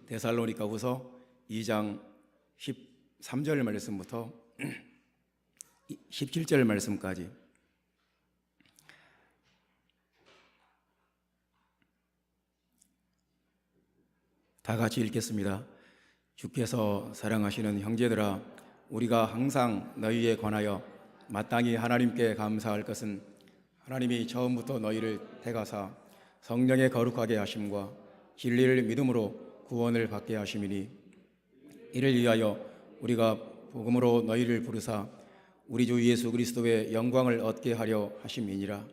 데살로니가후서 2장 13절 말씀부터 17절 말씀까지 다 같이 읽겠습니다. 주께서 사랑하시는 형제들아, 우리가 항상 너희에 관하여 마땅히 하나님께 감사할 것은 하나님이 처음부터 너희를 택하사 성령의 거룩하게 하심과 진리를 믿음으로 구원을 받게 하심이니, 이를 위하여 우리가 복음으로 너희를 부르사 우리 주 예수 그리스도의 영광을 얻게 하려 하심이니라.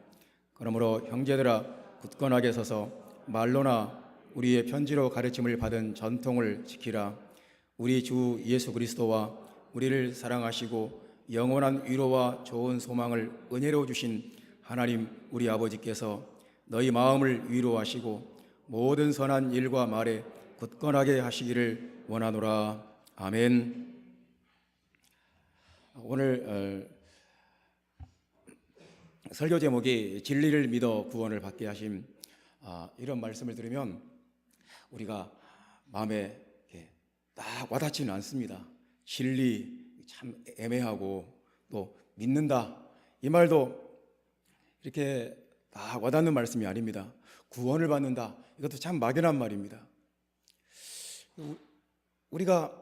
그러므로 형제들아, 굳건하게 서서 말로나 우리의 편지로 가르침을 받은 전통을 지키라. 우리 주 예수 그리스도와 우리를 사랑하시고 영원한 위로와 좋은 소망을 은혜로 주신 하나님 우리 아버지께서 너희 마음을 위로하시고 모든 선한 일과 말에 굳건하게 하시기를 원하노라. 아멘. 오늘 설교 제목이 진리를 믿어 구원을 받게 하심, 이런 말씀을 들으면 우리가 마음에 딱 와닿지는 않습니다. 진리 참 애매하고 또 믿는다, 이 말도 이렇게 딱 와닿는 말씀이 아닙니다. 구원을 받는다, 이것도 참 막연한 말입니다. 우리가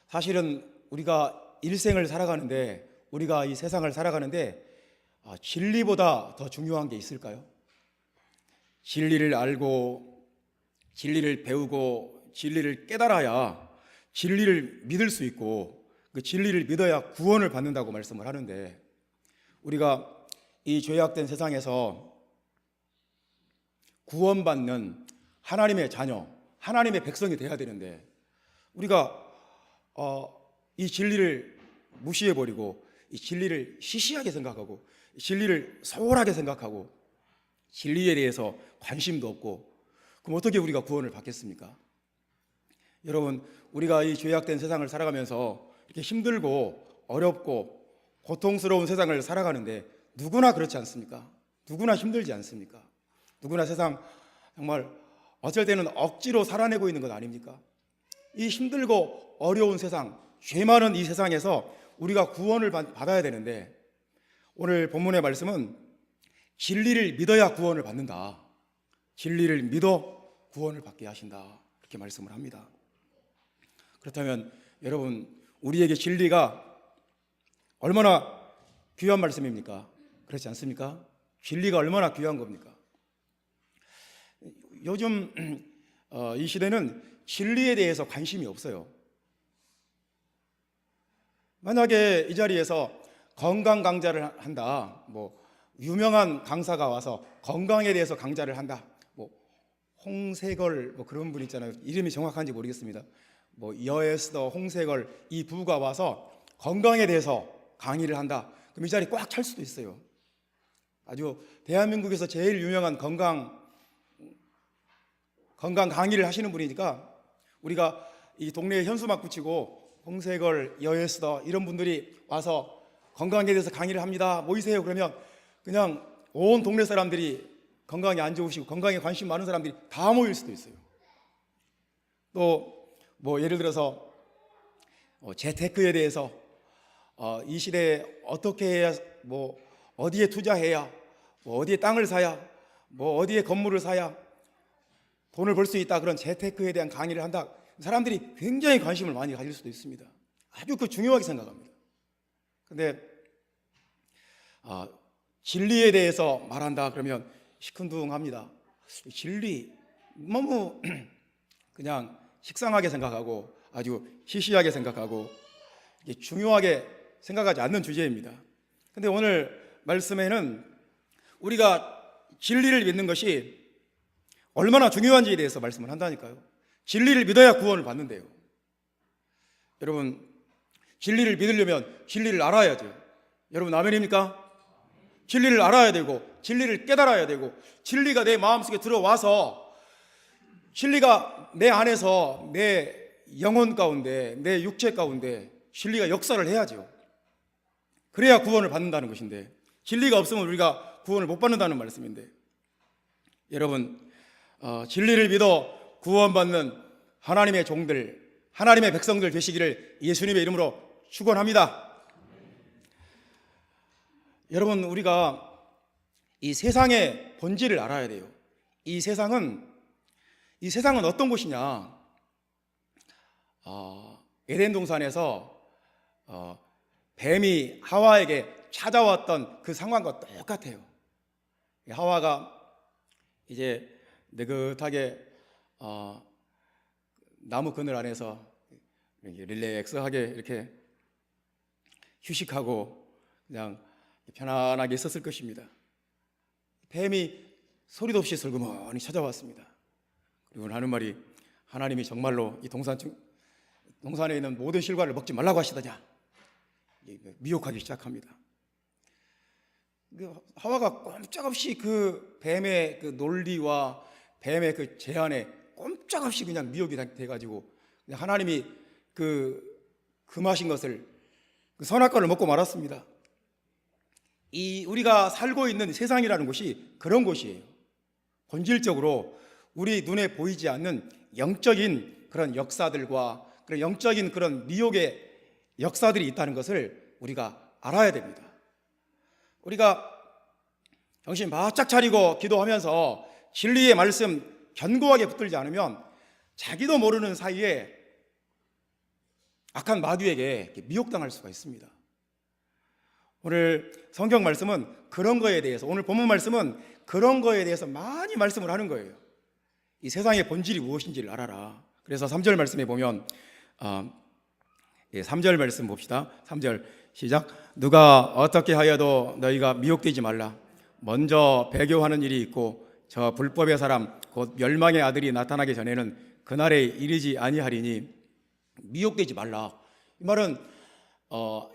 사실은 우리가 일생을 살아가는데, 우리가 이 세상을 살아가는데 진리보다 더 중요한 게 있을까요? 진리를 알고 진리를 배우고 진리를 깨달아야 진리를 믿을 수 있고, 그 진리를 믿어야 구원을 받는다고 말씀을 하는데, 우리가 이 죄악된 세상에서 구원받는 하나님의 자녀, 하나님의 백성이 되어야 되는데, 우리가 이 진리를 무시해버리고 이 진리를 시시하게 생각하고 진리를 소홀하게 생각하고 진리에 대해서 관심도 없고, 그럼 어떻게 우리가 구원을 받겠습니까? 여러분, 우리가 이 죄악된 세상을 살아가면서 이렇게 힘들고 어렵고 고통스러운 세상을 살아가는데 누구나 그렇지 않습니까? 누구나 힘들지 않습니까? 누구나 세상 정말 어쩔 때는 억지로 살아내고 있는 것 아닙니까? 이 힘들고 어려운 세상, 죄 많은 이 세상에서 우리가 구원을 받아야 되는데, 오늘 본문의 말씀은 진리를 믿어야 구원을 받는다, 진리를 믿어 구원을 받게 하신다, 이렇게 말씀을 합니다. 그렇다면 여러분, 우리에게 진리가 얼마나 귀한 말씀입니까? 그렇지 않습니까? 진리가 얼마나 귀한 겁니까? 요즘 이 시대는 진리에 대해서 관심이 없어요. 만약에 이 자리에서 건강 강좌를 한다, 유명한 강사가 와서 건강에 대해서 강좌를 한다, 홍세걸 그런 분 있잖아요. 이름이 정확한지 모르겠습니다. 여에스더, 홍세걸, 이 부부가 와서 건강에 대해서 강의를 한다. 그럼 이 자리 꽉 찰 수도 있어요. 아주 대한민국에서 제일 유명한 건강 강의를 하시는 분이니까, 우리가 이 동네에 현수막 붙이고 홍세걸, 여에스더 이런 분들이 와서 건강에 대해서 강의를 합니다, 모이세요. 그러면 그냥 온 동네 사람들이, 건강이 안 좋으시고 건강에 관심 많은 사람들이 다 모일 수도 있어요. 또 예를 들어서 재테크에 대해서 이 시대에 어떻게 해야, 어디에 투자해야, 어디에 땅을 사야, 어디에 건물을 사야 돈을 벌 수 있다, 그런 재테크에 대한 강의를 한다. 사람들이 굉장히 관심을 많이 가질 수도 있습니다. 아주 중요하게 생각합니다. 근데 진리에 대해서 말한다 그러면 시큰둥합니다. 진리 너무 그냥 식상하게 생각하고 아주 시시하게 생각하고 중요하게 생각하지 않는 주제입니다. 근데 오늘 말씀에는 우리가 진리를 믿는 것이 얼마나 중요한지에 대해서 말씀을 한다니까요. 진리를 믿어야 구원을 받는데요. 여러분, 진리를 믿으려면 진리를 알아야죠. 여러분, 아멘입니까? 진리를 알아야 되고 진리를 깨달아야 되고, 진리가 내 마음속에 들어와서 진리가 내 안에서, 내 영혼 가운데, 내 육체 가운데 진리가 역사를 해야죠. 그래야 구원을 받는다는 것인데, 진리가 없으면 우리가 구원을 못 받는다는 말씀인데, 여러분, 진리를 믿어 구원받는 하나님의 종들, 하나님의 백성들 되시기를 예수님의 이름으로 축원합니다. 여러분, 우리가 이 세상의 본질을 알아야 돼요. 이 세상은 어떤 곳이냐? 에덴 동산에서 뱀이 하와에게 찾아왔던 그 상황과 똑같아요. 하와가 이제 느긋하게 나무 그늘 안에서 릴렉스하게 이렇게 휴식하고 그냥 편안하게 있었을 것입니다. 뱀이 소리도 없이 슬그머니 찾아왔습니다. 그리고 하는 말이, 하나님이 정말로 이 동산에 있는 모든 실과를 먹지 말라고 하시더냐? 미혹하기 시작합니다. 하와가 꼼짝없이 그 뱀의 그 논리와 뱀의 그 제안에 꼼짝없이 그냥 미혹이 돼가지고 하나님이 금하신 것을, 그 선악과를 먹고 말았습니다. 우리가 살고 있는 세상이라는 곳이 그런 곳이에요. 본질적으로 우리 눈에 보이지 않는 영적인 그런 역사들과 그런 영적인 그런 미혹의 역사들이 있다는 것을 우리가 알아야 됩니다. 우리가 정신 바짝 차리고 기도하면서 진리의 말씀 견고하게 붙들지 않으면 자기도 모르는 사이에 악한 마귀에게 미혹당할 수가 있습니다. 오늘 성경 말씀은 그런 거에 대해서, 오늘 본문 말씀은 그런 거에 대해서 많이 말씀을 하는 거예요. 이 세상의 본질이 무엇인지를 알아라. 그래서 3절 말씀에 보면 3절 말씀 봅시다. 3절 시작. 누가 어떻게 하여도 너희가 미혹되지 말라. 먼저 배교하는 일이 있고 저 불법의 사람 곧 멸망의 아들이 나타나기 전에는 그날에 이르지 아니하리니 미혹되지 말라. 이 말은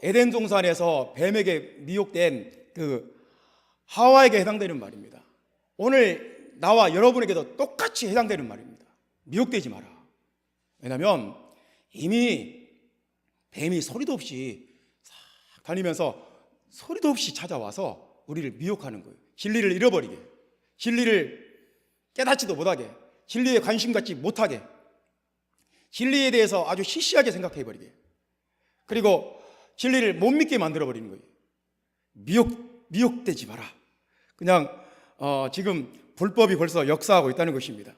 에덴 동산에서 뱀에게 미혹된 그 하와에게 해당되는 말입니다. 오늘 나와 여러분에게도 똑같이 해당되는 말입니다. 미혹되지 마라. 왜냐하면 이미 뱀이 소리도 없이 싹 다니면서 소리도 없이 찾아와서 우리를 미혹하는 거예요. 진리를 잃어버리게, 진리를 깨닫지도 못하게, 진리에 관심 갖지 못하게, 진리에 대해서 아주 시시하게 생각해버리게, 그리고 진리를 못 믿게 만들어버리는 거예요. 미혹되지 마라. 그냥 지금 불법이 벌써 역사하고 있다는 것입니다.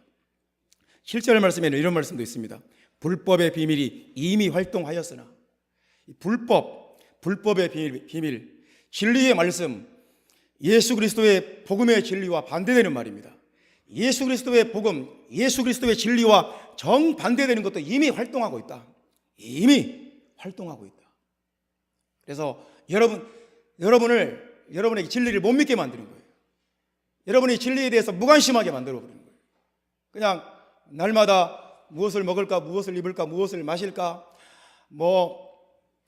7절 말씀에는 이런 말씀도 있습니다. 불법의 비밀이 이미 활동하였으나. 불법의 비밀, 진리의 말씀, 예수 그리스도의 복음의 진리와 반대되는 말입니다. 예수 그리스도의 복음, 예수 그리스도의 진리와 정반대되는 것도 이미 활동하고 있다. 이미 활동하고 있다. 그래서 여러분에게 진리를 못 믿게 만드는 거예요. 여러분이 진리에 대해서 무관심하게 만들어버리는 거예요. 그냥 날마다 무엇을 먹을까, 무엇을 입을까, 무엇을 마실까,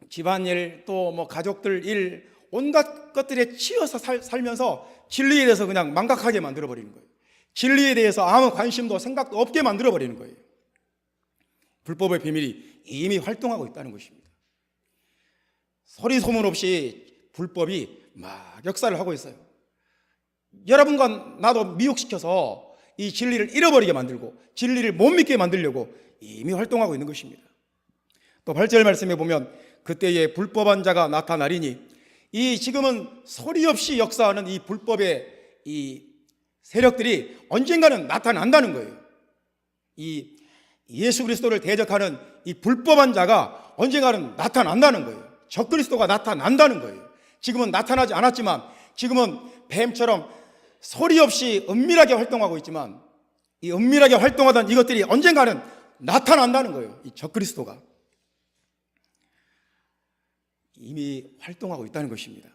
집안일, 또 가족들 일, 온갖 것들에 치여서 살면서 진리에 대해서 그냥 망각하게 만들어버리는 거예요. 진리에 대해서 아무 관심도 생각도 없게 만들어버리는 거예요. 불법의 비밀이 이미 활동하고 있다는 것입니다. 소리 소문 없이 불법이 막 역사를 하고 있어요. 여러분과 나도 미혹시켜서 이 진리를 잃어버리게 만들고 진리를 못 믿게 만들려고 이미 활동하고 있는 것입니다. 또 8절 말씀에 보면 그때에 불법한 자가 나타나리니, 이 지금은 소리 없이 역사하는 이 불법의 이 세력들이 언젠가는 나타난다는 거예요. 이 예수 그리스도를 대적하는 이 불법한 자가 언젠가는 나타난다는 거예요. 적그리스도가 나타난다는 거예요. 지금은 나타나지 않았지만, 지금은 뱀처럼 소리 없이 은밀하게 활동하고 있지만, 이 은밀하게 활동하던 이것들이 언젠가는 나타난다는 거예요. 이 적그리스도가 이미 활동하고 있다는 것입니다.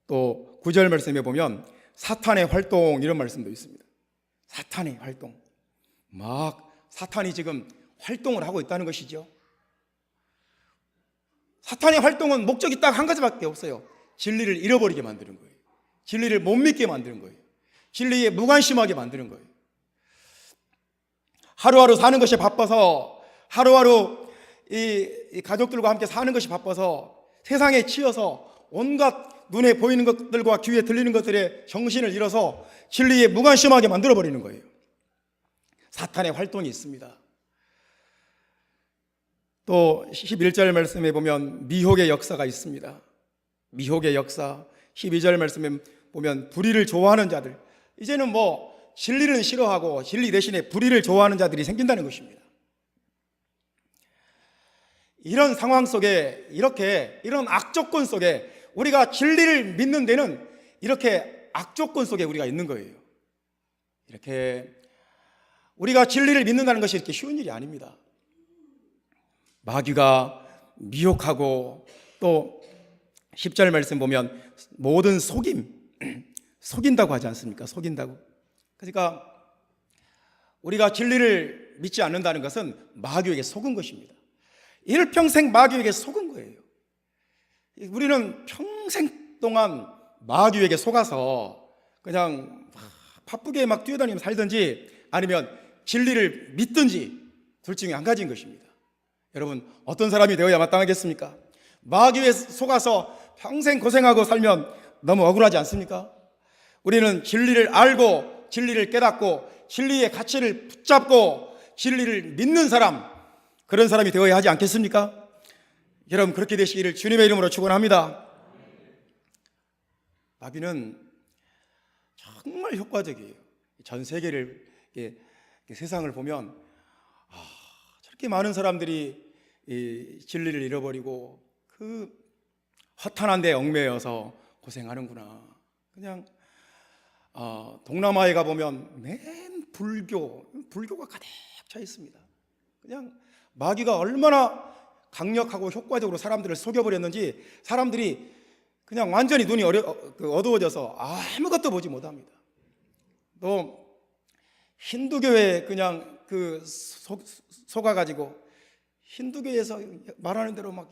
또 9절 말씀에 보면 사탄의 활동, 이런 말씀도 있습니다. 사탄의 활동, 사탄이 지금 활동을 하고 있다는 것이죠. 사탄의 활동은 목적이 딱 한 가지밖에 없어요. 진리를 잃어버리게 만드는 거예요. 진리를 못 믿게 만드는 거예요. 진리에 무관심하게 만드는 거예요. 하루하루 사는 것이 바빠서, 하루하루 이 가족들과 함께 사는 것이 바빠서 세상에 치여서 온갖 눈에 보이는 것들과 귀에 들리는 것들에 정신을 잃어서 진리에 무관심하게 만들어버리는 거예요. 사탄의 활동이 있습니다. 또 11절 말씀에 보면 미혹의 역사가 있습니다. 미혹의 역사. 12절 말씀에 보면 불의를 좋아하는 자들. 이제는 뭐 진리는 싫어하고 진리 대신에 불의를 좋아하는 자들이 생긴다는 것입니다. 이런 상황 속에, 이런 악조건 속에 우리가 진리를 믿는 데는 이렇게 악조건 속에 우리가 있는 거예요. 이렇게 우리가 진리를 믿는다는 것이 이렇게 쉬운 일이 아닙니다. 마귀가 미혹하고, 또 10절 말씀 보면 모든 속인다고 하지 않습니까? 속인다고. 그러니까 우리가 진리를 믿지 않는다는 것은 마귀에게 속은 것입니다. 일평생 마귀에게 속은 거예요. 우리는 평생 동안 마귀에게 속아서 그냥 바쁘게 막 뛰어다니며 살든지 아니면 진리를 믿든지 둘 중에 한 가지인 것입니다. 여러분, 어떤 사람이 되어야 마땅하겠습니까? 마귀에 속아서 평생 고생하고 살면 너무 억울하지 않습니까? 우리는 진리를 알고 진리를 깨닫고 진리의 가치를 붙잡고 진리를 믿는 사람, 그런 사람이 되어야 하지 않겠습니까? 여러분, 그렇게 되시기를 주님의 이름으로 축원합니다. 마귀는 정말 효과적이에요. 전 세계를 세상을 보면 저렇게 많은 사람들이 이 진리를 잃어버리고 그 허탄한 데 얽매여서 고생하는구나. 그냥 동남아에 가보면 맨 불교가 가득 차 있습니다. 그냥 마귀가 얼마나 강력하고 효과적으로 사람들을 속여버렸는지 사람들이 그냥 완전히 눈이 어두워져서 아무것도 보지 못합니다. 또 힌두교에 그냥 속아가지고 힌두교에서 말하는 대로 막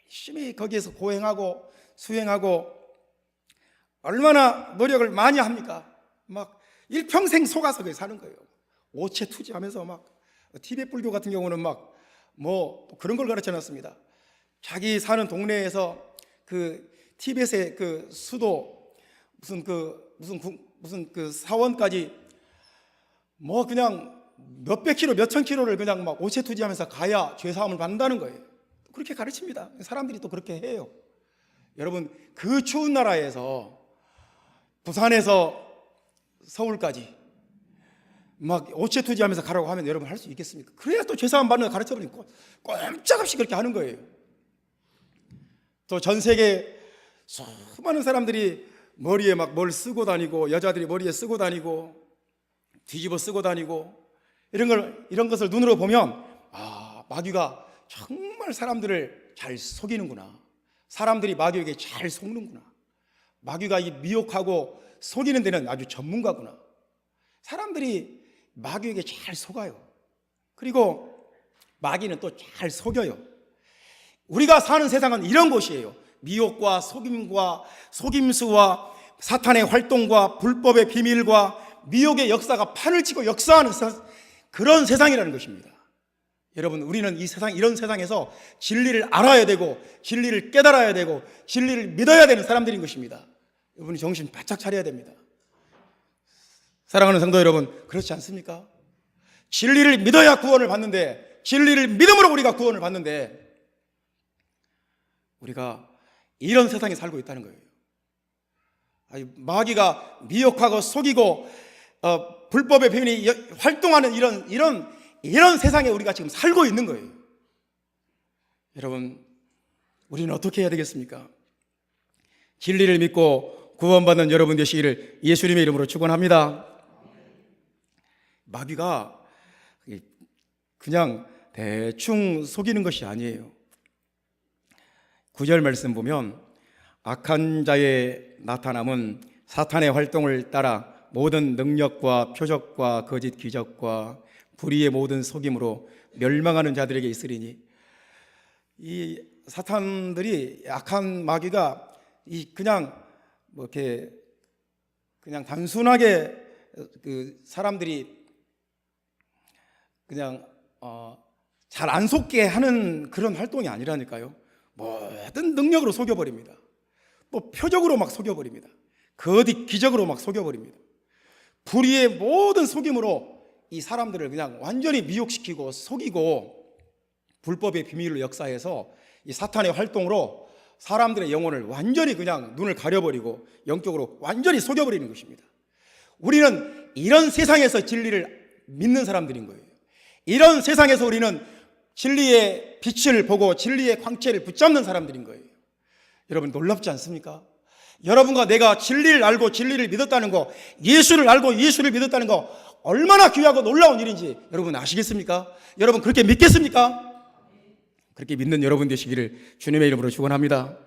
열심히 거기에서 고행하고 수행하고 얼마나 노력을 많이 합니까? 막 일평생 속아서 사는 거예요. 오체투지하면서 막 티베트 불교 같은 경우는 막 뭐 그런 걸 가르쳐 놨습니다. 자기 사는 동네에서 그 티베트의 그 수도 무슨 그 사원까지 뭐 그냥 몇백 킬로 몇천 킬로를 그냥 막 오체투지하면서 가야 죄사함을 받는다는 거예요. 그렇게 가르칩니다. 사람들이 또 그렇게 해요. 여러분, 그 추운 나라에서 부산에서 서울까지 막 오체투지하면서 가라고 하면 여러분 할 수 있겠습니까? 그래야 또 죄사함 받는 거 가르쳐버리니까 꼼짝없이 그렇게 하는 거예요. 또 전 세계 수많은 사람들이 머리에 막 뭘 쓰고 다니고, 여자들이 머리에 쓰고 다니고 뒤집어 쓰고 다니고 이런 것을 눈으로 보면 마귀가 정말 사람들을 잘 속이는구나. 사람들이 마귀에게 잘 속는구나. 마귀가 이 미혹하고 속이는 데는 아주 전문가구나. 사람들이 마귀에게 잘 속아요. 그리고 마귀는 또 잘 속여요. 우리가 사는 세상은 이런 곳이에요. 미혹과 속임과 속임수와 사탄의 활동과 불법의 비밀과 미혹의 역사가 판을 치고 역사하는 그런 세상이라는 것입니다. 여러분, 우리는 이런 세상에서 진리를 알아야 되고 진리를 깨달아야 되고 진리를 믿어야 되는 사람들인 것입니다. 여러분이 정신 바짝 차려야 됩니다. 사랑하는 성도 여러분, 그렇지 않습니까? 진리를 믿어야 구원을 받는데, 진리를 믿음으로 우리가 구원을 받는데 우리가 이런 세상에 살고 있다는 거예요. 마귀가 미혹하고 속이고 불법의 비밀이 활동하는 이런 세상에 우리가 지금 살고 있는 거예요. 여러분, 우리는 어떻게 해야 되겠습니까? 진리를 믿고 구원받는 여러분 되시기를 예수님의 이름으로 축원합니다. 마귀가 그냥 대충 속이는 것이 아니에요. 9절 말씀 보면 악한 자의 나타남은 사탄의 활동을 따라 모든 능력과 표적과 거짓 기적과 불의의 모든 속임으로 멸망하는 자들에게 있으리니, 이 사탄들이, 악한 마귀가 그냥 뭐 이렇게 그냥 단순하게 그 사람들이 그냥 잘 안 속게 하는 그런 활동이 아니라니까요. 모든 능력으로 속여버립니다. 또 표적으로 막 속여버립니다. 거짓 기적으로 막 속여버립니다. 불의의 모든 속임으로 이 사람들을 그냥 완전히 미혹시키고 속이고 불법의 비밀로 역사해서 이 사탄의 활동으로 사람들의 영혼을 완전히 그냥 눈을 가려버리고 영적으로 완전히 속여버리는 것입니다. 우리는 이런 세상에서 진리를 믿는 사람들인 거예요. 이런 세상에서 우리는 진리의 빛을 보고 진리의 광채를 붙잡는 사람들인 거예요. 여러분 놀랍지 않습니까? 여러분과 내가 진리를 알고 진리를 믿었다는 거, 예수를 알고 예수를 믿었다는 거 얼마나 귀하고 놀라운 일인지 여러분 아시겠습니까? 여러분 그렇게 믿겠습니까? 그렇게 믿는 여러분 되시기를 주님의 이름으로 축원합니다.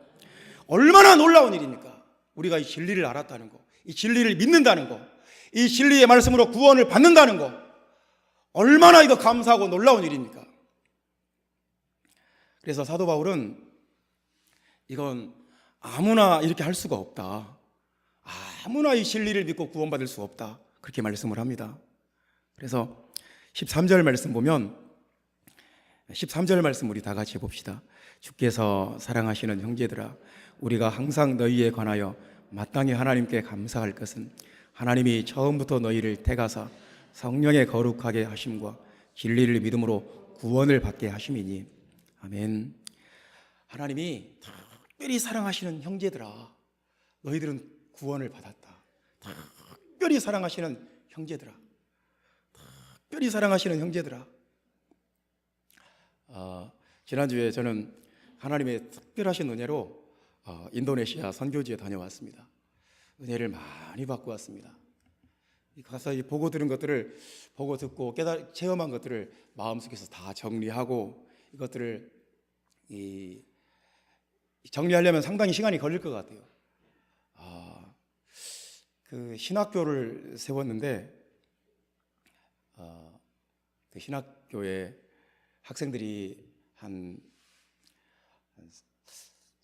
얼마나 놀라운 일입니까? 우리가 이 진리를 알았다는 거, 이 진리를 믿는다는 거, 이 진리의 말씀으로 구원을 받는다는 거, 얼마나 이거 감사하고 놀라운 일입니까? 그래서 사도 바울은 이건 아무나 이렇게 할 수가 없다. 아무나 이 진리를 믿고 구원받을 수 없다. 그렇게 말씀을 합니다. 그래서 13절 말씀 보면 13절 말씀 우리 다 같이 봅시다. 주께서 사랑하시는 형제들아, 우리가 항상 너희에 관하여 마땅히 하나님께 감사할 것은 하나님이 처음부터 너희를 택하사 성령의 거룩하게 하심과 진리를 믿음으로 구원을 받게 하심이니. 아멘. 하나님이 특별히 사랑하시는 형제들아, 너희들은 구원을 받았다. 특별히 사랑하시는 형제들아, 특별히 사랑하시는 형제들아. 지난주에 저는 하나님의 특별하신 은혜로 인도네시아 선교지에 다녀왔습니다. 은혜를 많이 받고 왔습니다. 가서 보고 들은 것들을 보고 듣고 체험한 것들을 마음속에서 다 정리하고 이것들을 정리하려면 상당히 시간이 걸릴 것 같아요. 그 신학교를 세웠는데 그 신학교에 학생들이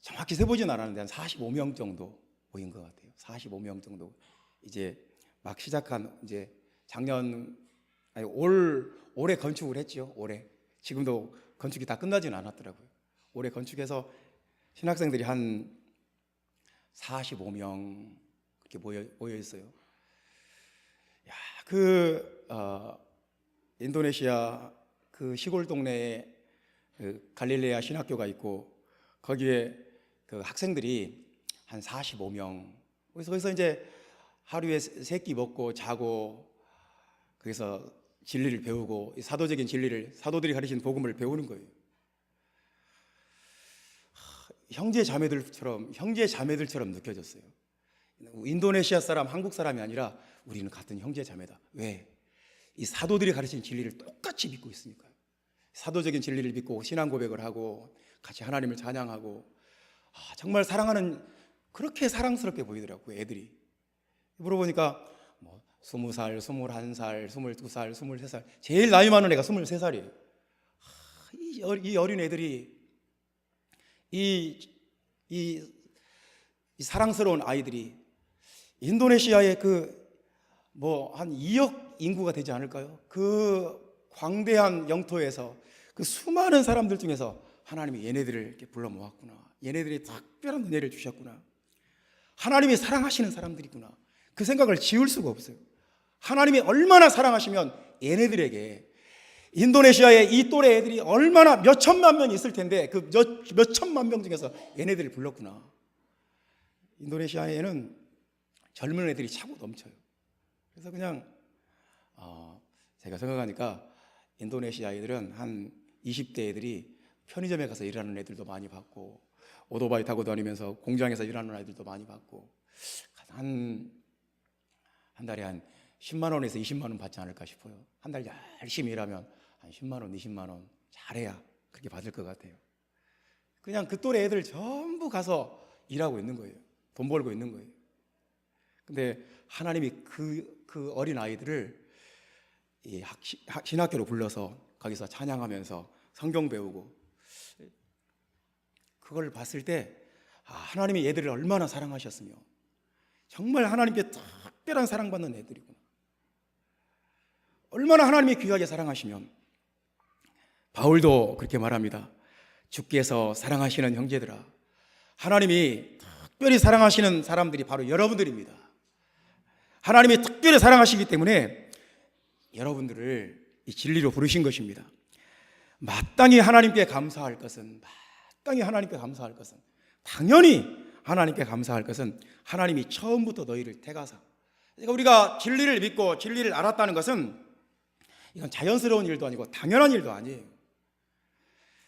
정확히 세보진 않았는데 한 45명 정도 모인 것 같아요. 45명 정도. 이제 막 시작한 이제 올해 건축을 했죠. 올해. 지금도 건축이 다 끝나지는 않았더라고요. 올해 건축해서 신학생들이 한 45명 그렇게 모여 있어요. 야, 인도네시아 그 시골 동네에 그 갈릴레아 신학교가 있고 거기에 그 학생들이 한 45명. 거기서 이제 하루에 3끼 먹고 자고 거기서 진리를 배우고 사도적인 진리를 사도들이 가르친 복음을 배우는 거예요. 형제 자매들처럼 느껴졌어요. 인도네시아 사람, 한국 사람이 아니라 우리는 같은 형제 자매다. 왜? 이 사도들이 가르친 진리를 똑같이 믿고 있으니까요. 사도적인 진리를 믿고 신앙 고백을 하고 같이 하나님을 찬양하고 정말 사랑하는, 그렇게 사랑스럽게 보이더라고요. 애들이 물어보니까 20살, 21살, 22살, 23살, 제일 나이 많은 애가 23살이에요. 이 어린 애들이 이 사랑스러운 아이들이 인도네시아의 한 2억 인구가 되지 않을까요? 그 광대한 영토에서 그 수많은 사람들 중에서 하나님이 얘네들을 이렇게 불러 모았구나. 얘네들이 특별한 은혜를 주셨구나. 하나님이 사랑하시는 사람들이구나. 그 생각을 지울 수가 없어요. 하나님이 얼마나 사랑하시면 얘네들에게, 인도네시아의 이 또래 애들이 얼마나 몇 천만 명이 있을 텐데 그 몇 천만 명 중에서 얘네들을 불렀구나. 인도네시아에는 젊은 애들이 차고 넘쳐요. 그래서 그냥 제가 생각하니까 인도네시아 애들은 한 20대 애들이 편의점에 가서 일하는 애들도 많이 봤고, 오토바이 타고 다니면서 공장에서 일하는 아이들도 많이 봤고, 한 달에 한 10만 원에서 20만 원 받지 않을까 싶어요. 한 달 열심히 일하면 한 10만 원, 20만 원 잘해야 그렇게 받을 것 같아요. 그냥 그 또래 애들 전부 가서 일하고 있는 거예요. 돈 벌고 있는 거예요. 근데 하나님이 그 어린 아이들을 이 신학교로 불러서 거기서 찬양하면서 성경 배우고, 그걸 봤을 때 하나님이 얘들을 얼마나 사랑하셨으며 정말 하나님께 특별한 사랑받는 애들이구나. 얼마나 하나님이 귀하게 사랑하시면, 바울도 그렇게 말합니다. 주께서 사랑하시는 형제들아, 하나님이 특별히 사랑하시는 사람들이 바로 여러분들입니다. 하나님이 특별히 사랑하시기 때문에 여러분들을 이 진리로 부르신 것입니다. 마땅히 하나님께 감사할 것은 당연히 하나님께 감사할 것은 하나님이 처음부터 너희를 택하사. 그러니까 우리가 진리를 믿고 진리를 알았다는 것은 이건 자연스러운 일도 아니고 당연한 일도 아니에요.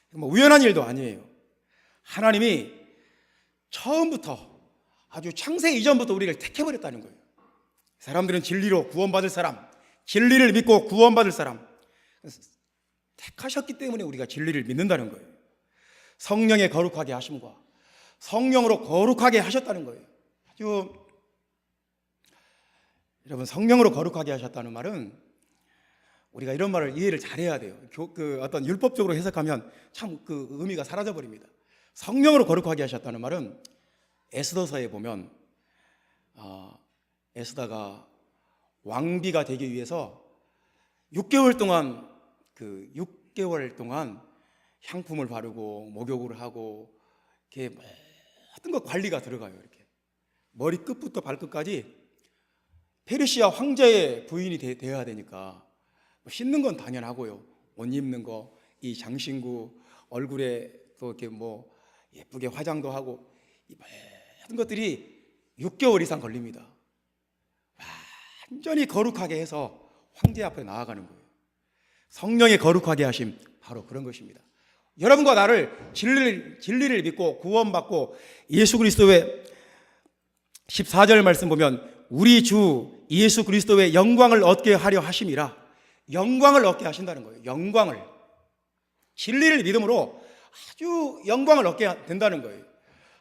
뭐 우연한 일도 아니에요. 하나님이 처음부터 아주 창세 이전부터 우리를 택해버렸다는 거예요. 사람들은 진리로 구원받을 사람, 진리를 믿고 구원받을 사람, 택하셨기 때문에 우리가 진리를 믿는다는 거예요. 성령의 거룩하게 하심과 성령으로 거룩하게 하셨다는 거예요. 아주 여러분, 성령으로 거룩하게 하셨다는 말은 우리가 이런 말을 이해를 잘해야 돼요. 어떤 율법적으로 해석하면 참 그 의미가 사라져 버립니다. 성령으로 거룩하게 하셨다는 말은 에스더서에 보면 에스더가 왕비가 되기 위해서 6개월 동안 향품을 바르고 목욕을 하고 이렇게 모든 것 관리가 들어가요. 이렇게 머리 끝부터 발끝까지 페르시아 황제의 부인이 되어야 되니까 씻는 건 당연하고요. 옷 입는 거, 이 장신구, 얼굴에 또 이렇게 뭐 예쁘게 화장도 하고 이 모든 것들이 6개월 이상 걸립니다. 완전히 거룩하게 해서 황제 앞에 나아가는 거예요. 성령의 거룩하게 하심, 바로 그런 것입니다. 여러분과 나를 진리를 믿고 구원받고 예수 그리스도의 14절 말씀 보면 우리 주 예수 그리스도의 영광을 얻게 하려 하심이라. 영광을 얻게 하신다는 거예요. 영광을, 진리를 믿음으로 아주 영광을 얻게 된다는 거예요.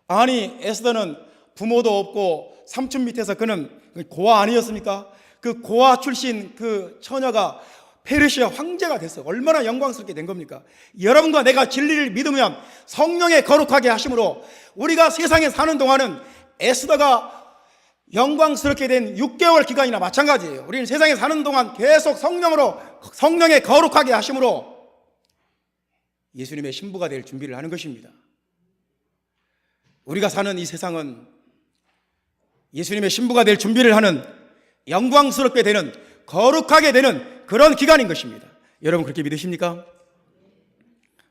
아니, 에스더는 부모도 없고 삼촌 밑에서 그는 고아 아니었습니까? 그 고아 출신 그 처녀가 페르시아 황제가 됐어요. 얼마나 영광스럽게 된 겁니까? 여러분과 내가 진리를 믿으면 성령의 거룩하게 하심으로 우리가 세상에 사는 동안은 에스더가 영광스럽게 된 6개월 기간이나 마찬가지예요. 우리는 세상에 사는 동안 계속 성령의 거룩하게 하심으로 예수님의 신부가 될 준비를 하는 것입니다. 우리가 사는 이 세상은 예수님의 신부가 될 준비를 하는, 영광스럽게 되는, 거룩하게 되는 그런 기간인 것입니다. 여러분, 그렇게 믿으십니까?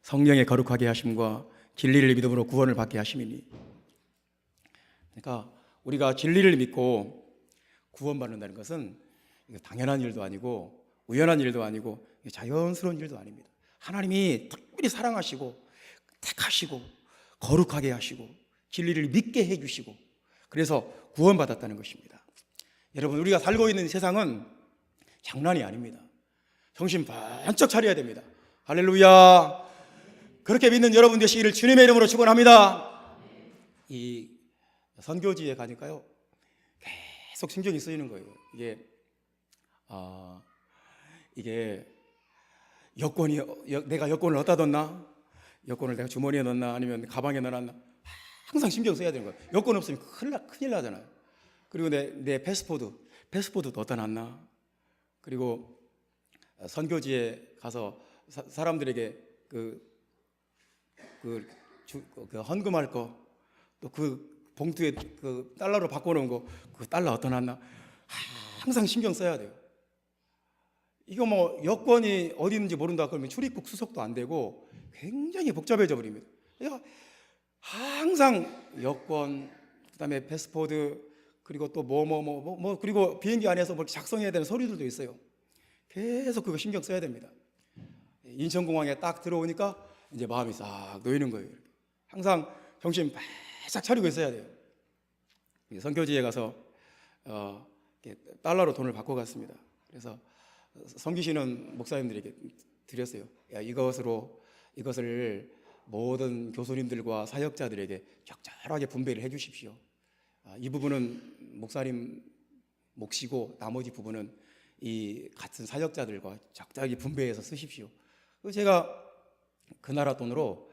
성령의 거룩하게 하심과 진리를 믿음으로 구원을 받게 하심이니, 그러니까 우리가 진리를 믿고 구원받는다는 것은 당연한 일도 아니고 우연한 일도 아니고 자연스러운 일도 아닙니다. 하나님이 특별히 사랑하시고 택하시고 거룩하게 하시고 진리를 믿게 해주시고 그래서 구원받았다는 것입니다. 여러분, 우리가 살고 있는 세상은 장난이 아닙니다. 정신 번쩍 차려야 됩니다. 할렐루야. 그렇게 믿는 여러분 되시기를 주님의 이름으로 축원합니다. 이 선교지에 가니까요, 계속 신경이 쓰이는 거예요. 이게 여권이, 내가 여권을 어디다 뒀나? 여권을 내가 주머니에 넣었나? 아니면 가방에 넣어놨나? 항상 신경 써야 되는 거예요. 여권 없으면 큰일 나잖아요. 그리고 내 패스포드도 어디다 놨나? 그리고 선교지에 가서 사람들에게 그 헌금할 거, 또 그 봉투에 그 달러로 바꿔놓은 거, 그 달러 어디다 놨나? 항상 신경 써야 돼요. 이거 뭐 여권이 어디 있는지 모른다 그러면 출입국 수속도 안 되고 굉장히 복잡해져 버립니다. 그러니까 항상 여권, 그다음에 패스포드, 그리고 또 그리고 비행기 안에서 뭐 작성해야 되는 서류들도 있어요. 계속 그거 신경 써야 됩니다. 인천공항에 딱 들어오니까 이제 마음이 싹 놓이는 거예요. 항상 정신 바짝 차리고 있어야 돼요. 선교지에 가서 달러로 돈을 바꿔 갔습니다. 그래서 섬기시는 목사님들에게 드렸어요. 이것을 모든 교수님들과 사역자들에게 적절하게 분배를 해주십시오. 이 부분은 목사님 몫이고 나머지 부분은 이 같은 사역자들과 적절하게 분배해서 쓰십시오. 그래서 제가 그 나라 돈으로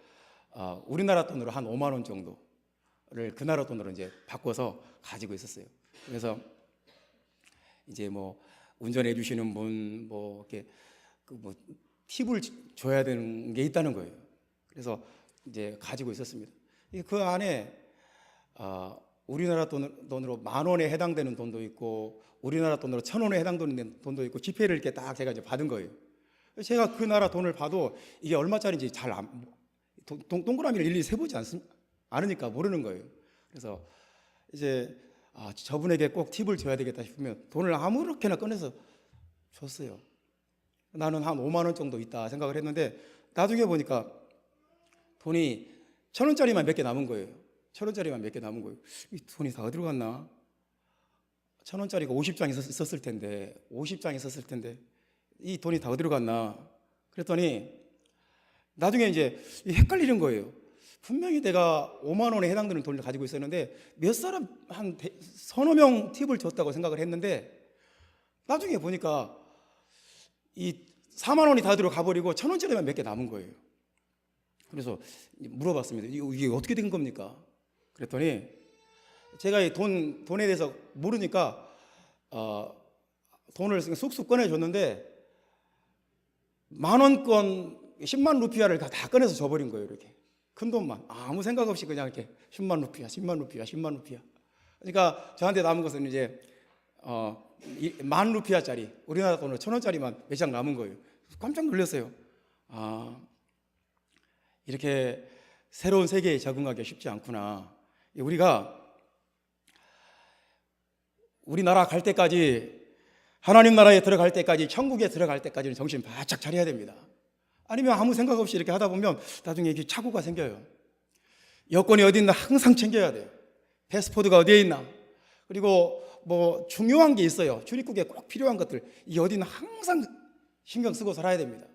우리나라 돈으로 한 5만 원 정도를 그 나라 돈으로 이제 바꿔서 가지고 있었어요. 그래서 이제 뭐 운전해 주시는 분 이렇게 팁을 줘야 되는 게 있다는 거예요. 그래서 이제 가지고 있었습니다. 그 안에 우리나라 돈으로 10,000원에 해당되는 돈도 있고 우리나라 돈으로 1,000원에 해당되는 돈도 있고 지폐를 이렇게 딱 제가 이제 받은 거예요. 제가 그 나라 돈을 봐도 이게 얼마짜리인지 잘 동그라미를 일일이 세보지 않으니까 모르는 거예요. 그래서 이제 저분에게 꼭 팁을 줘야 되겠다 싶으면 돈을 아무렇게나 꺼내서 줬어요. 나는 한 5만 원 정도 있다 생각을 했는데 나중에 보니까 돈이 1,000원짜리만 몇 개 남은 거예요. 1,000원짜리만 몇 개 남은 거예요. 이 돈이 다 어디로 갔나? 1,000원짜리가 50장 있었을 텐데, 50장 있었을 텐데 이 돈이 다 어디로 갔나? 그랬더니 나중에 이제 헷갈리는 거예요. 분명히 내가 5만 원에 해당되는 돈을 가지고 있었는데 몇 사람 한 서너 명 팁을 줬다고 생각을 했는데 나중에 보니까 이 4만 원이 다 들어가버리고 1,000원짜리만 몇 개 남은 거예요. 그래서 물어봤습니다. 이게 어떻게 된 겁니까? 그랬더니 제가 이 돈에 대해서 모르니까 돈을 쑥쑥 꺼내줬는데 10,000원권 10만 루피아를 다 꺼내서 줘버린 거예요. 이렇게 큰 돈만 아무 생각 없이 그냥 이렇게 10만 루피아, 10만 루피아, 10만 루피아. 그러니까 저한테 남은 것은 이제 10,000 루피아짜리 우리나라 돈으로 1,000원짜리만 몇 장 남은 거예요. 깜짝 놀랐어요. 이렇게 새로운 세계에 적응하기가 쉽지 않구나. 우리나라 갈 때까지, 하나님 나라에 들어갈 때까지, 천국에 들어갈 때까지는 정신 바짝 차려야 됩니다. 아니면 아무 생각 없이 이렇게 하다 보면 나중에 이게 착오가 생겨요. 여권이 어디 있나 항상 챙겨야 돼요. 패스포드가 어디에 있나. 그리고 뭐 중요한 게 있어요. 출입국에 꼭 필요한 것들, 이게 어디 있나 항상 신경 쓰고 살아야 됩니다.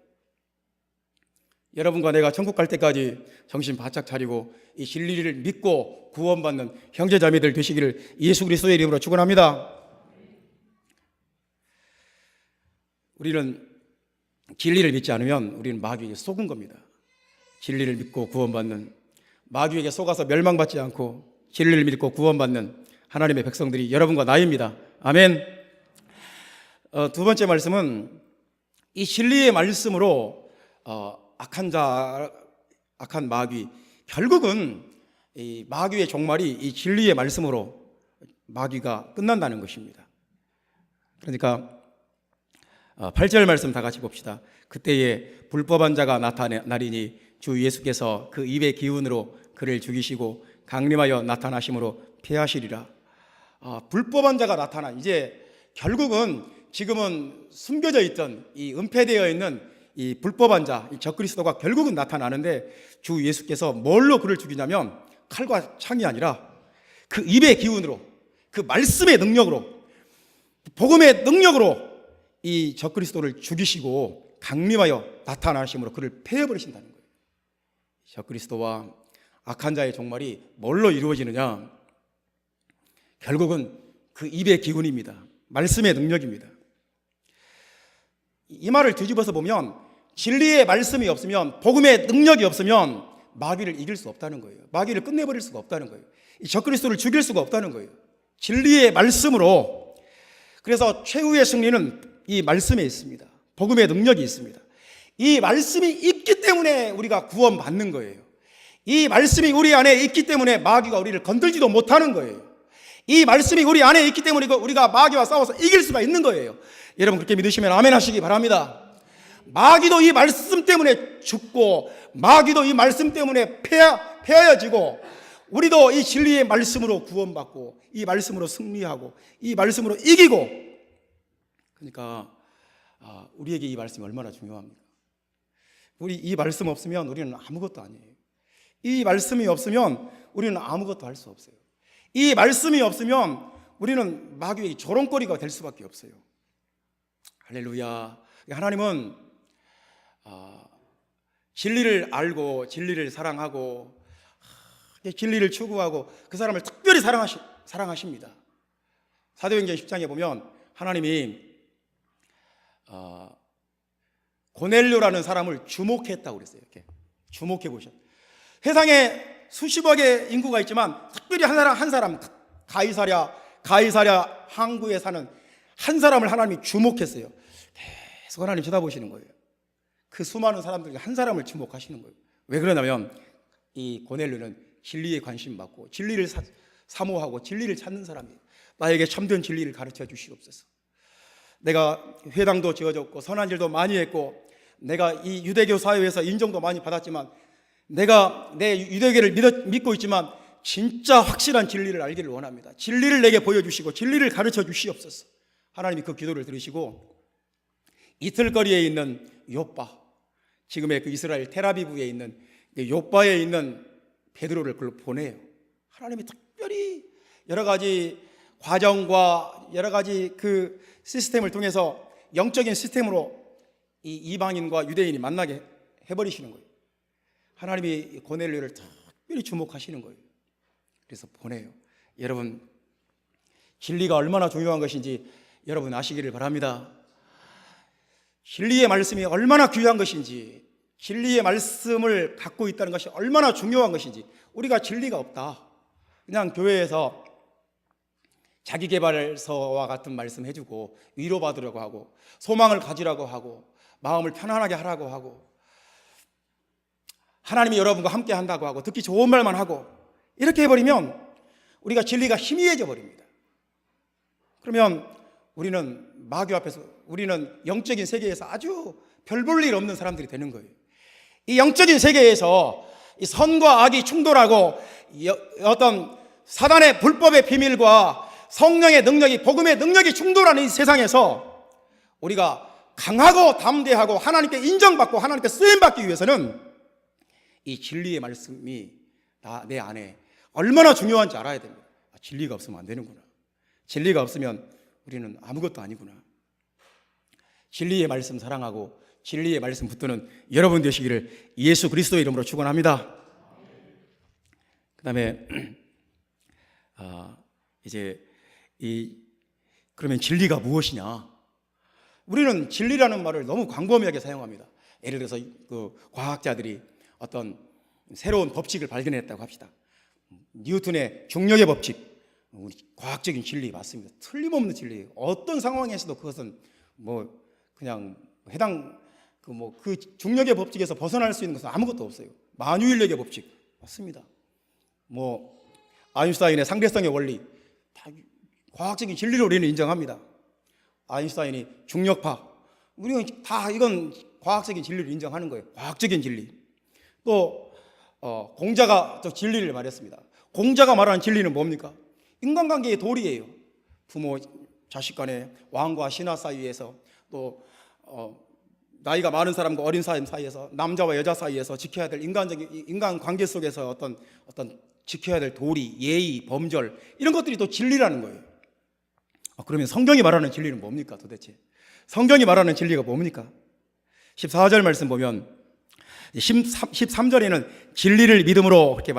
여러분과 내가 천국 갈 때까지 정신 바짝 차리고 이 진리를 믿고 구원받는 형제자매들 되시기를 예수 그리스도의 이름으로 축원합니다. 우리는 진리를 믿지 않으면 우리는 마귀에게 속은 겁니다. 진리를 믿고 구원받는, 마귀에게 속아서 멸망받지 않고 진리를 믿고 구원받는 하나님의 백성들이 여러분과 나입니다. 아멘. 두 번째 말씀은 이 진리의 말씀으로 악한 마귀, 결국은 이 마귀의 종말이 이 진리의 말씀으로 마귀가 끝난다는 것입니다. 그러니까 8절 말씀 다 같이 봅시다. 그때에 불법한 자가 나타나리니 주 예수께서 그 입의 기운으로 그를 죽이시고 강림하여 나타나심으로 패하시리라. 불법한 자가 나타나, 이제 결국은 지금은 숨겨져 있던 이 은폐되어 있는 이 불법한 자, 이 적그리스도가 결국은 나타나는데 주 예수께서 뭘로 그를 죽이냐면 칼과 창이 아니라 그 입의 기운으로, 그 말씀의 능력으로, 복음의 능력으로 이 적그리스도를 죽이시고 강림하여 나타나심으로 그를 패해버리신다는 거예요. 적그리스도와 악한 자의 종말이 뭘로 이루어지느냐? 결국은 그 입의 기운입니다. 말씀의 능력입니다. 이 말을 뒤집어서 보면 진리의 말씀이 없으면, 복음의 능력이 없으면 마귀를 이길 수 없다는 거예요. 마귀를 끝내버릴 수가 없다는 거예요. 이 적그리스도를 죽일 수가 없다는 거예요. 진리의 말씀으로. 그래서 최후의 승리는 이 말씀에 있습니다. 복음의 능력이 있습니다. 이 말씀이 있기 때문에 우리가 구원받는 거예요. 이 말씀이 우리 안에 있기 때문에 마귀가 우리를 건들지도 못하는 거예요. 이 말씀이 우리 안에 있기 때문에 우리가 마귀와 싸워서 이길 수가 있는 거예요. 여러분 그렇게 믿으시면 아멘 하시기 바랍니다. 마귀도 이 말씀 때문에 죽고, 마귀도 이 말씀 때문에 패하여지고, 우리도 이 진리의 말씀으로 구원받고, 이 말씀으로 승리하고, 이 말씀으로 이기고. 그러니까 우리에게 이 말씀이 얼마나 중요합니까? 우리 이 말씀 없으면 우리는 아무것도 아니에요. 이 말씀이 없으면 우리는 아무것도 할 수 없어요. 이 말씀이 없으면 우리는 마귀의 조롱거리가 될 수밖에 없어요. 할렐루야. 하나님은 진리를 알고 진리를 사랑하고 진리를 추구하고 그 사람을 특별히 사랑하십니다. 사도행전 10장에 보면 하나님이 고넬료라는 사람을 주목했다고 그랬어요. 이렇게 주목해 보셨어요. 세상에 수십억의 인구가 있지만 특별히 한 사람 가이사랴 항구에 사는 한 사람을 하나님이 주목했어요. 계속 하나님 쳐다보시는 거예요. 그 수많은 사람들 중에 한 사람을 주목하시는 거예요. 왜 그러냐면 이 고넬료는 진리에 관심 받고 진리를 사모하고 진리를 찾는 사람이에요. 나에게 참된 진리를 가르쳐 주시옵소서. 내가 회당도 지어졌고 선한 일도 많이 했고 내가 이 유대교 사회에서 인정도 많이 받았지만, 내가 내 유대교를 믿고 있지만 진짜 확실한 진리를 알기를 원합니다. 진리를 내게 보여주시고 진리를 가르쳐 주시옵소서. 하나님이 그 기도를 들으시고 이틀거리에 있는 욥바, 지금의 그 이스라엘 텔아비브에 있는 욥바에 있는 베드로를 그걸로 보내요. 하나님이 특별히 여러 가지 과정과 여러 가지 그 시스템을 통해서 영적인 시스템으로 이 이방인과 유대인이 만나게 해버리시는 거예요. 하나님이 고넬료를 특별히 주목하시는 거예요. 그래서 보내요. 여러분, 진리가 얼마나 중요한 것인지 여러분 아시기를 바랍니다. 진리의 말씀이 얼마나 귀한 것인지, 진리의 말씀을 갖고 있다는 것이 얼마나 중요한 것인지. 우리가 진리가 없다, 그냥 교회에서 자기개발서와 같은 말씀 해주고 위로받으려고 하고 소망을 가지라고 하고 마음을 편안하게 하라고 하고 하나님이 여러분과 함께 한다고 하고 듣기 좋은 말만 하고 이렇게 해버리면 우리가 진리가 희미해져 버립니다. 그러면 우리는 마귀 앞에서, 우리는 영적인 세계에서 아주 별 볼 일 없는 사람들이 되는 거예요. 이 영적인 세계에서 이 선과 악이 충돌하고 어떤 사단의 불법의 비밀과 성령의 능력이, 복음의 능력이 충돌하는 이 세상에서 우리가 강하고 담대하고 하나님께 인정받고 하나님께 쓰임받기 위해서는 이 진리의 말씀이 다 내 안에 얼마나 중요한지 알아야 됩니다. 진리가 없으면 안 되는구나. 진리가 없으면 우리는 아무것도 아니구나. 진리의 말씀 사랑하고 진리의 말씀 붙드는 여러분 되시기를 예수 그리스도의 이름으로 축원합니다. 그 다음에 이제 그러면 진리가 무엇이냐? 우리는 진리라는 말을 너무 광범위하게 사용합니다. 예를 들어서 그 과학자들이 어떤 새로운 법칙을 발견했다고 합시다. 뉴턴의 중력의 법칙, 우리 과학적인 진리 맞습니다. 틀림없는 진리예요. 어떤 상황에서도 그것은 뭐 그냥 해당 그 중력의 법칙에서 벗어날 수 있는 것은 아무것도 없어요. 만유인력의 법칙 맞습니다. 뭐 아인슈타인의 상대성의 원리 다 과학적인 진리로 우리는 인정합니다. 아인슈타인이 중력파, 우리는 다 이건 과학적인 진리를 인정하는 거예요. 과학적인 진리. 또 공자가 또 진리를 말했습니다. 공자가 말하는 진리는 뭡니까? 인간관계의 도리예요. 부모 자식 간에, 왕과 신하 사이에서, 또 나이가 많은 사람과 어린 사람 사이에서, 남자와 여자 사이에서 지켜야 될 인간 관계 속에서 어떤 지켜야 될 도리, 예의, 범절, 이런 것들이 또 진리라는 거예요. 그러면 성경이 말하는 진리는 뭡니까 도대체? 성경이 말하는 진리가 뭡니까? 14절 말씀 보면 13절에는 진리를 믿음으로 그렇게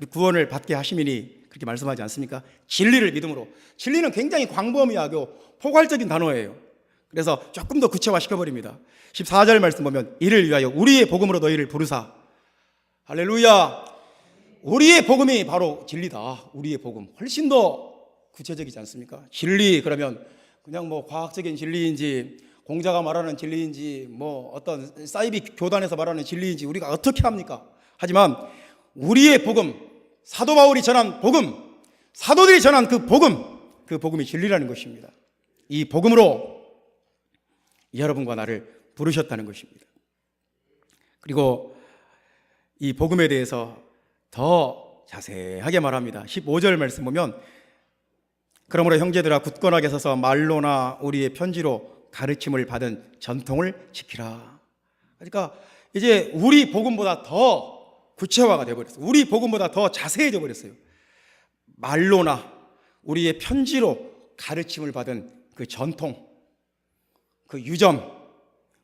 구원을 받게 하심이니 그렇게 말씀하지 않습니까? 진리를 믿음으로. 진리는 굉장히 광범위하고 포괄적인 단어예요. 그래서 조금 더 구체화시켜버립니다. 14절 말씀 보면 이를 위하여 우리의 복음으로 너희를 부르사. 할렐루야. 우리의 복음이 바로 진리다. 우리의 복음 훨씬 더 구체적이지 않습니까? 진리 그러면 그냥 뭐 과학적인 진리인지 공자가 말하는 진리인지 뭐 어떤 사이비 교단에서 말하는 진리인지 우리가 어떻게 합니까? 하지만 우리의 복음, 사도 바울이 전한 복음, 사도들이 전한 그 복음이 진리라는 것입니다. 이 복음으로 여러분과 나를 부르셨다는 것입니다. 그리고 이 복음에 대해서 더 자세하게 말합니다. 15절 말씀 보면 그러므로 형제들아 굳건하게 서서 말로나 우리의 편지로 가르침을 받은 전통을 지키라. 그러니까 이제 우리 복음보다 더 구체화가 되어버렸어요. 우리 복음보다 더 자세해져 버렸어요. 말로나 우리의 편지로 가르침을 받은 그 전통, 그 유점,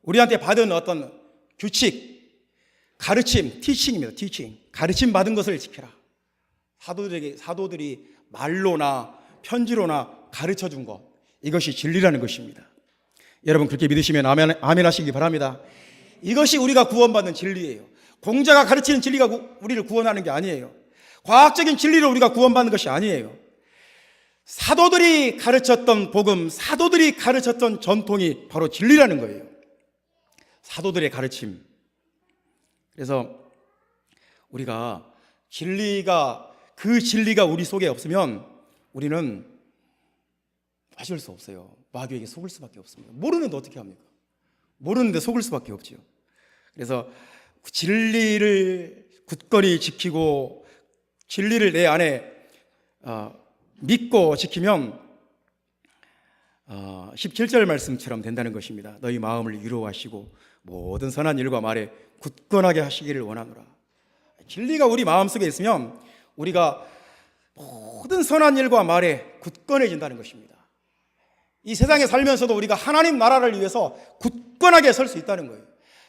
우리한테 받은 어떤 규칙, 가르침, 티칭입니다. 티칭. 가르침 받은 것을 지켜라. 사도들이 말로나 편지로나 가르쳐 준 것, 이것이 진리라는 것입니다. 여러분 그렇게 믿으시면 아멘 하시기 바랍니다. 이것이 우리가 구원받는 진리예요. 공자가 가르치는 진리가 우리를 구원하는 게 아니에요. 과학적인 진리로 우리가 구원받는 것이 아니에요. 사도들이 가르쳤던 복음, 사도들이 가르쳤던 전통이 바로 진리라는 거예요. 사도들의 가르침. 그래서 우리가 그 진리가 우리 속에 없으면 우리는 어쩔 수 없어요. 마귀에게 속을 수밖에 없습니다. 모르는데 어떻게 합니까? 모르는데 속을 수밖에 없죠. 그래서 진리를 굳건히 지키고 진리를 내 안에 믿고 지키면 17절 말씀처럼 된다는 것입니다. 너희 마음을 위로하시고 모든 선한 일과 말에 굳건하게 하시기를 원하노라. 진리가 우리 마음속에 있으면 우리가 모든 선한 일과 말에 굳건해진다는 것입니다. 이 세상에 살면서도 우리가 하나님 나라를 위해서 굳건하게 설 수 있다는 거예요.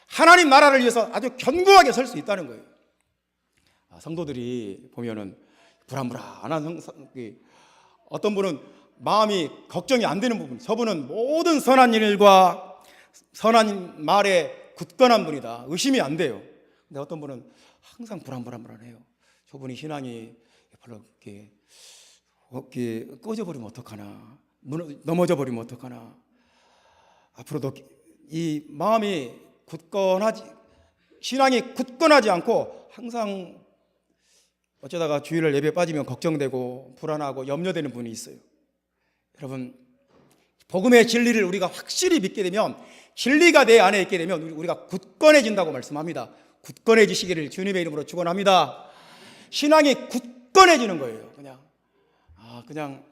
하나님 나라를 위해서 아주 견고하게 설 수 있다는 거예요. 성도들이 보면은 불안불안한 어떤 분은 마음이 걱정이 안 되는 부분, 저분은 모든 선한 일과 선한 말에 굳건한 분이다. 의심이 안 돼요. 근데 어떤 분은 항상 불안해요. 저분이 신앙이 별로 이렇게 꺼져버리면 어떡하나, 넘어져 버리면 어떡하나. 앞으로도 이 마음이 신앙이 굳건하지 않고 항상 어쩌다가 주일날 예배 빠지면 걱정되고 불안하고 염려되는 분이 있어요. 여러분, 복음의 진리를 우리가 확실히 믿게 되면, 진리가 내 안에 있게 되면 우리가 굳건해진다고 말씀합니다. 굳건해지시기를 주님의 이름으로 축원합니다. 신앙이 굳건해지는 거예요. 그냥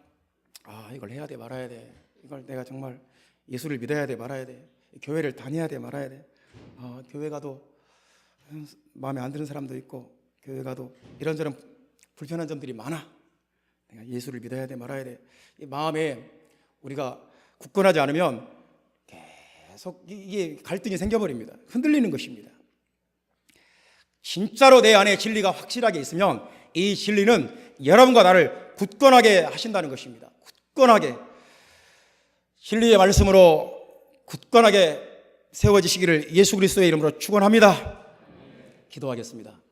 이걸 해야 돼 말아야 돼, 이걸 내가 정말 예수를 믿어야 돼 말아야 돼, 교회를 다녀야 돼 말아야 돼, 교회 가도 마음에 안 드는 사람도 있고, 교회 가도 이런저런 불편한 점들이 많아, 내가 예수를 믿어야 돼 말아야 돼. 이 마음에 우리가 굳건하지 않으면 계속 이게 갈등이 생겨버립니다. 흔들리는 것입니다. 진짜로 내 안에 진리가 확실하게 있으면 이 진리는 여러분과 나를 굳건하게 하신다는 것입니다. 굳건하게, 진리의 말씀으로 굳건하게 세워지시기를 예수 그리스도의 이름으로 축원합니다. 기도하겠습니다.